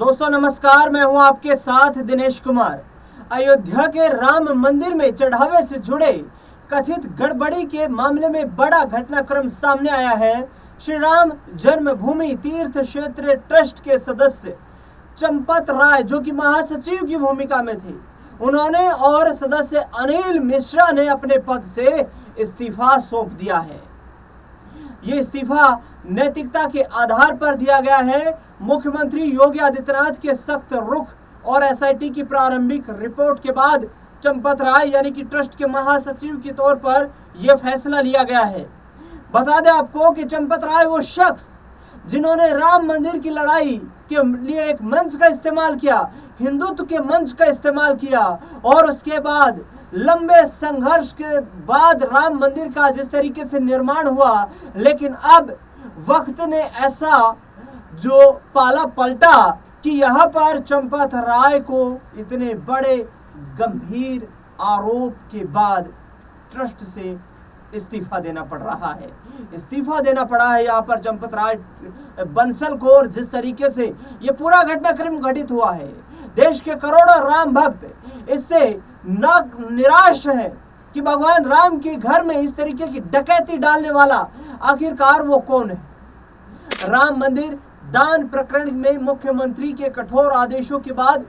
दोस्तों नमस्कार, मैं हूं आपके साथ दिनेश कुमार। अयोध्या के राम मंदिर में चढ़ावे से जुड़े कथित गड़बड़ी के मामले में बड़ा घटनाक्रम सामने आया है। श्री राम जन्मभूमि तीर्थ क्षेत्र ट्रस्ट के सदस्य चंपत राय, जो कि महासचिव की भूमिका में थे, उन्होंने और सदस्य अनिल मिश्रा ने अपने पद से इस्तीफा सौंप दिया है। ये इस्तीफा नैतिकता के आधार पर दिया गया है। मुख्यमंत्री योगी आदित्यनाथ के सख्त रुख और एसआईटी की प्रारंभिक रिपोर्ट के बाद चंपत राय यानी कि ट्रस्ट के महासचिव के तौर पर यह फैसला लिया गया है। बता दें आपको कि चंपत राय वो शख्स जिन्होंने राम मंदिर की लड़ाई के लिए एक मंच का इस्तेमाल किया, हिंदुत्व के मंच का इस्तेमाल किया, और उसके बाद लंबे संघर्ष के बाद राम मंदिर का जिस तरीके से निर्माण हुआ, लेकिन अब वक्त ने ऐसा जो पाला पलटा कि यहाँ पर चंपत राय को इतने बड़े गंभीर आरोप के बाद ट्रस्ट से इस्तीफा देना पड़ रहा है। इस्तीफा देना पड़ा है यहाँ पर चंपत राय बंसल को, और जिस तरीके से ये पूरा घटनाक्रम घटित हुआ है, देश के करोड़ों राम भक्त इससे निराश है कि भगवान राम के घर में इस तरीके की डकैती डालने वाला आखिरकार वो कौन है। राम मंदिर दान प्रकरण में मुख्यमंत्री के कठोर आदेशों के बाद,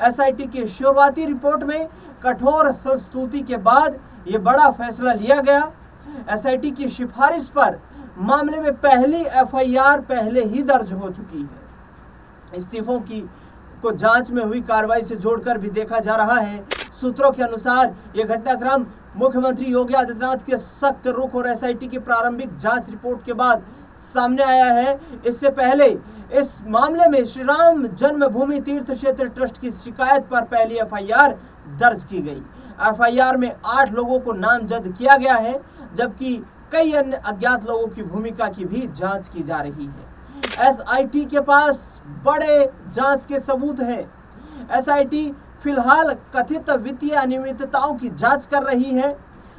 एसआईटी की शुरुआती रिपोर्ट में कठोर संस्तुति के बाद ये बड़ा फैसला लिया गया। एसआईटी की सिफारिश पर मामले में पहली एफआईआर पहले ही दर्ज हो चुकी है। इस्तीफों को जांच में हुई कार्रवाई से जोड़कर भी देखा जा रहा है। सूत्रों के अनुसार यह घटनाक्रम मुख्यमंत्री योगी आदित्यनाथ के सख्त रुख और एसआईटी की प्रारंभिक जांच रिपोर्ट के बाद सामने आया है। इससे पहले इस मामले में श्री राम जन्मभूमि तीर्थ क्षेत्र ट्रस्ट की शिकायत पर पहली एफआईआर दर्ज की गई। एफआईआर में 8 लोगों को नामजद किया गया है, जबकि कई अन्य अज्ञात लोगों की भूमिका की भी जांच की जा रही है। एसआईटी के पास बड़े जांच के सबूत हैं। एसआईटी फिलहाल कथित वित्तीय अनियमितताओं की जांच कर रही है।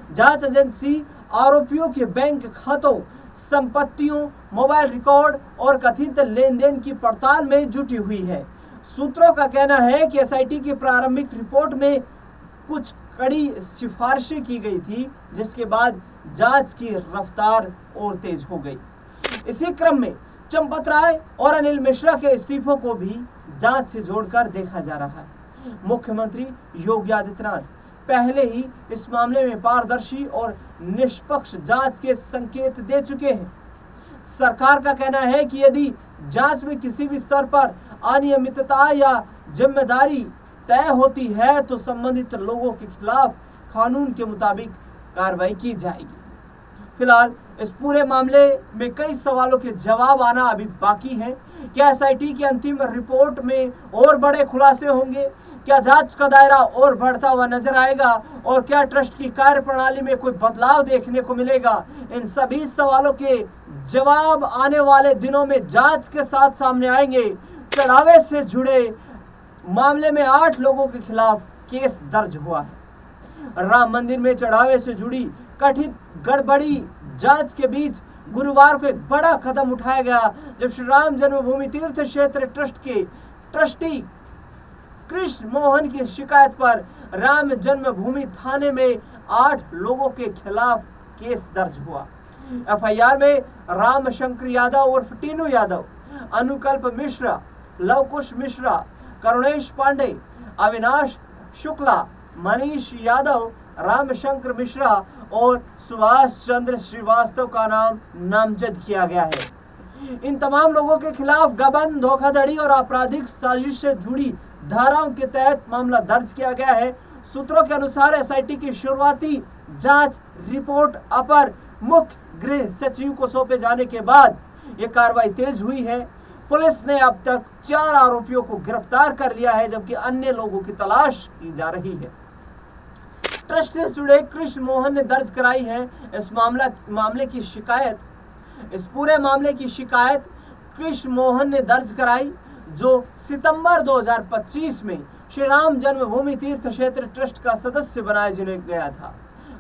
जांच एजेंसी आरोपियों के बैंक खातों, संपत्तियों, मोबाइल रिकॉर्ड और कथित लेन देन की पड़ताल में जुटी हुई है। सूत्रों का कहना है कि एसआईटी की प्रारंभिक रिपोर्ट में कुछ कड़ी सिफारिशें की गई थी, जिसके बाद जांच की रफ्तार और तेज हो गई। इसी क्रम में चंपत राय और अनिल मिश्रा के इस्तीफों को भी जांच से जोड़कर देखा जा रहा है। मुख्यमंत्री योगी आदित्यनाथ पहले ही इस मामले में पारदर्शी और निष्पक्ष जांच के संकेत दे चुके हैं। सरकार का कहना है कि यदि जांच में किसी भी स्तर पर अनियमितता या जिम्मेदारी तय होती है तो संबंधित लोगों के खिलाफ कानून के मुताबिक कार्रवाई की जाएगी। फिलहाल इस पूरे मामले में कई सवालों के जवाब आना अभी बाकी है। क्या एसआईटी की अंतिम रिपोर्ट में और बड़े खुलासे होंगे? क्या जांच का दायरा और बढ़ता हुआ नजर आएगा? और क्या ट्रस्ट की कार्यप्रणाली में कोई बदलाव देखने को मिलेगा? इन सभी सवालों के जवाब आने वाले दिनों में जांच के साथ सामने आएंगे। चढ़ावे से जुड़े मामले में 8 लोगों के खिलाफ केस दर्ज हुआ है। राम मंदिर में चढ़ावे से जुड़ी कथित गड़बड़ी जांच के बीच गुरुवार को एक बड़ा कदम उठाया गया, जब श्री राम जन्मभूमि तीर्थ क्षेत्र ट्रस्ट के ट्रस्टी कृष्ण मोहन की शिकायत पर राम जन्मभूमि थाने में 8 लोगों के खिलाफ केस दर्ज हुआ। एफआईआर में राम शंकर यादव उर्फ टीनू यादव, अनुकल्प मिश्रा, लवकुश मिश्रा, करुणेश पांडे, अविनाश शुक्ला, मनीष यादव, रामशंकर मिश्रा और सुभाष चंद्र श्रीवास्तव का नाम नामजद किया गया है। इन तमाम लोगों के खिलाफ गबन, धोखाधड़ी और आपराधिक साजिश से जुड़ी धाराओं के तहत मामला दर्ज किया गया है। सूत्रों के अनुसार एसआईटी की शुरुआती जांच रिपोर्ट अपर मुख्य गृह सचिव को सौंपे जाने के बाद यह कार्रवाई तेज हुई है। पुलिस ने अब तक 4 आरोपियों को गिरफ्तार कर लिया है, जबकि अन्य लोगों की तलाश की जा रही है। ट्रस्ट से जुड़े कृष्ण मोहन ने दर्ज कराई है इस पूरे मामले की शिकायत कृष्ण मोहन ने दर्ज कराई, जो सितंबर 2025 में श्री राम जन्मभूमि तीर्थ क्षेत्र ट्रस्ट का सदस्य बनाया गया था।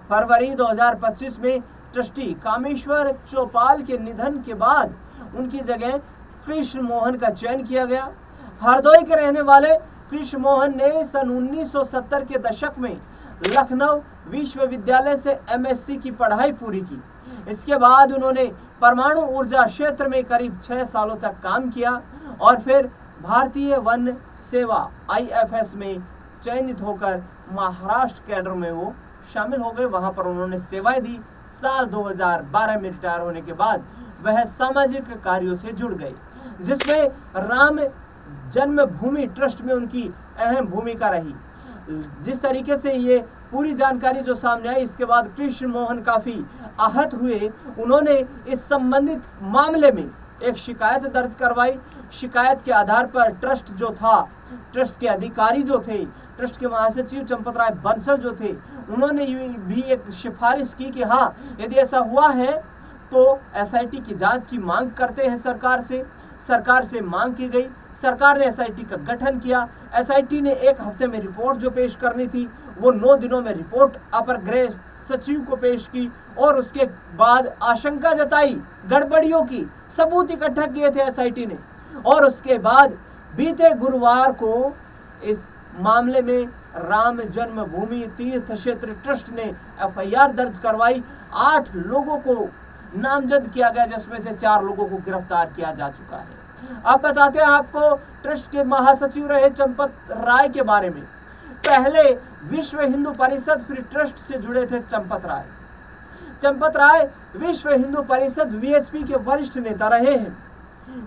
फरवरी 2025 में ट्रस्टी कामेश्वर चौपाल के निधन के बाद उनकी जगह कृष्ण मोहन का चयन किया गया। हरदोई के रहने वाले कृष्ण मोहन ने सन 1970 के दशक में लखनऊ विश्वविद्यालय से एमएससी की पढ़ाई पूरी की। इसके बाद उन्होंने परमाणु ऊर्जा क्षेत्र में करीब 6 सालों तक काम किया और फिर भारतीय वन सेवा आईएफएस में चयनित होकर महाराष्ट्र कैडर में वो शामिल हो गए। वहां पर उन्होंने सेवाएं दी। साल 2012 में रिटायर होने के बाद वह सामाजिक कार्यों से जुड़ गए, जिसमें राम जन्मभूमि ट्रस्ट में उनकी अहम भूमिका रही। जिस तरीके से ये पूरी जानकारी जो सामने आई, इसके बाद कृष्ण मोहन काफी आहत हुए। उन्होंने इस संबंधित मामले में एक शिकायत दर्ज करवाई। शिकायत के आधार पर ट्रस्ट जो था, ट्रस्ट के अधिकारी जो थे, ट्रस्ट के महासचिव चंपत राय बंसल जो थे, उन्होंने भी एक सिफारिश की कि हाँ, यदि ऐसा हुआ है तो एसआईटी की जांच की मांग करते हैं सरकार से। सरकार से मांग की गई, सरकार ने एसआईटी का गठन किया। एसआईटी ने 1 हफ्ते में रिपोर्ट जो पेश करनी थी, वो 9 दिनों में रिपोर्ट अपर गृह सचिव को पेश की और उसके बाद आशंका जताई गड़बड़ियों की, सबूत इकट्ठा किए थे एसआईटी ने। और उसके बाद बीते गुरुवार को इस मामले में राम जन्मभूमि तीर्थ क्षेत्र ट्रस्ट ने एफआईआर दर्ज करवाई। 8 लोगों को नामजद किया गया, जिसमें से 4 लोगों को गिरफ्तार किया जा चुका है। अब बताते हैं आपको ट्रस्ट के महासचिव रहे चंपत राय के बारे में। पहले विश्व हिंदू परिषद फिर ट्रस्ट से जुड़े थे चंपत राय। चंपत राय विश्व हिंदू परिषद वीएचपी के वरिष्ठ नेता रहे हैं।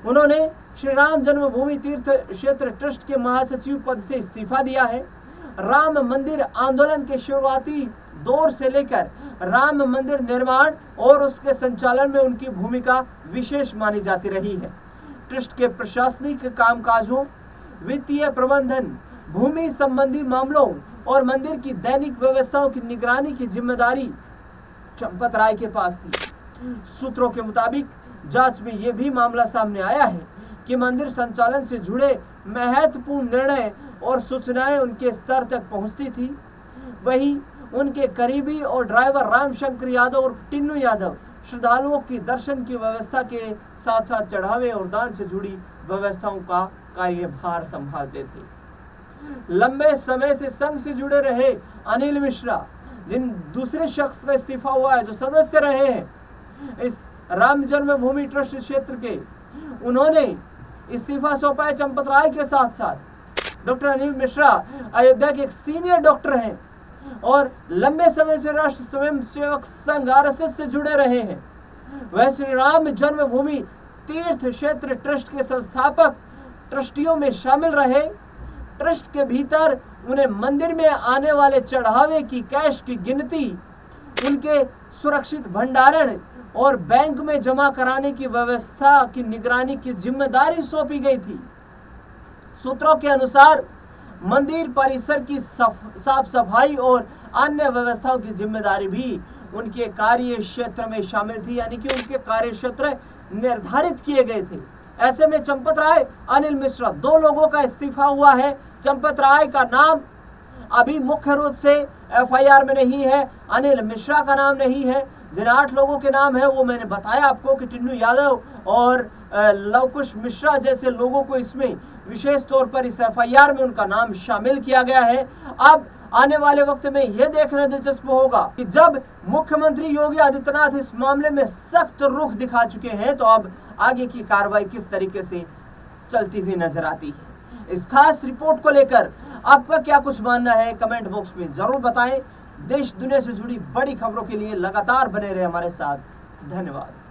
उन्होंने श्री राम जन्मभूमि तीर्थ क्षेत्र ट्रस्ट के महासचिव पद से इस्तीफा दिया है। राम मंदिर आंदोलन के शुरुआती दौर से लेकर राम मंदिर निर्माण और उसके संचालन में उनकी भूमिका विशेष मानी जाती रही है। ट्रस्ट के प्रशासनिक कामकाजों, वित्तीय प्रबंधन, भूमि संबंधी मामलों और मंदिर की दैनिक व्यवस्थाओं की निगरानी की जिम्मेदारी चंपत राय के पास थी। सूत्रों के मुताबिक जांच में यह भी मामला सामने आया है कि मंदिर संचालन से जुड़े महत्वपूर्ण निर्णय और सूचनाएं उनके स्तर तक पहुंचती थी। वहीं उनके करीबी और ड्राइवर रामशंकर यादव और टिन्नू यादव श्रद्धालुओं की दर्शन की व्यवस्था के साथ साथ चढ़ावे और दान से जुड़ी व्यवस्थाओं का कार्यभार संभालते थे। लंबे समय से संघ से जुड़े रहे अनिल मिश्रा, जिन दूसरे शख्स का इस्तीफा हुआ है, जो सदस्य रहे हैं इस राम जन्मभूमि ट्रस्ट क्षेत्र के, उन्होंने इस्तीफा सौंपा है चंपत राय के साथ साथ। डॉक्टर अनिल मिश्रा अयोध्या के एक सीनियर डॉक्टर हैं और लंबे समय से राष्ट्र स्वयं सेवक संघ आरएसएस से जुड़े रहे हैं। वह श्री राम जन्मभूमि तीर्थ क्षेत्र ट्रस्ट के संस्थापक ट्रस्टियों में शामिल रहे। ट्रस्ट के भीतर उन्हें मंदिर में आने वाले चढ़ावे की कैश की गिनती, उनके सुरक्षित भंडारण और बैंक में जमा कराने की व्यवस्था की निगरानी की जिम्मेदारी सौंपी गई थी। सूत्रों के अनुसार मंदिर परिसर की साफ सफाई और अन्य व्यवस्थाओं की जिम्मेदारी भी उनके कार्य क्षेत्र में शामिल थी, यानी कि उनके कार्य क्षेत्र निर्धारित किए गए थे। ऐसे में चंपत राय, अनिल मिश्रा, 2 लोगों का इस्तीफा हुआ है। चंपत राय का नाम अभी मुख्य रूप से एफआईआर में नहीं है, अनिल मिश्रा का नाम नहीं है। जिन 8 लोगों के नाम है वो मैंने बताया आपको कि टिन्नू यादव और लवकुश मिश्रा जैसे लोगों को इसमें विशेष तौर पर इस एफआईआर में उनका नाम शामिल किया गया है। अब आने वाले वक्त में यह देखना दिलचस्प होगा कि जब मुख्यमंत्री योगी आदित्यनाथ इस मामले में सख्त रुख दिखा चुके हैं, तो अब आगे की कार्रवाई किस तरीके से चलती हुई नजर आती है। इस खास रिपोर्ट को लेकर आपका क्या कुछ मानना है, कमेंट बॉक्स में जरूर बताएं। देश दुनिया से जुड़ी बड़ी खबरों के लिए लगातार बने रहे हमारे साथ। धन्यवाद।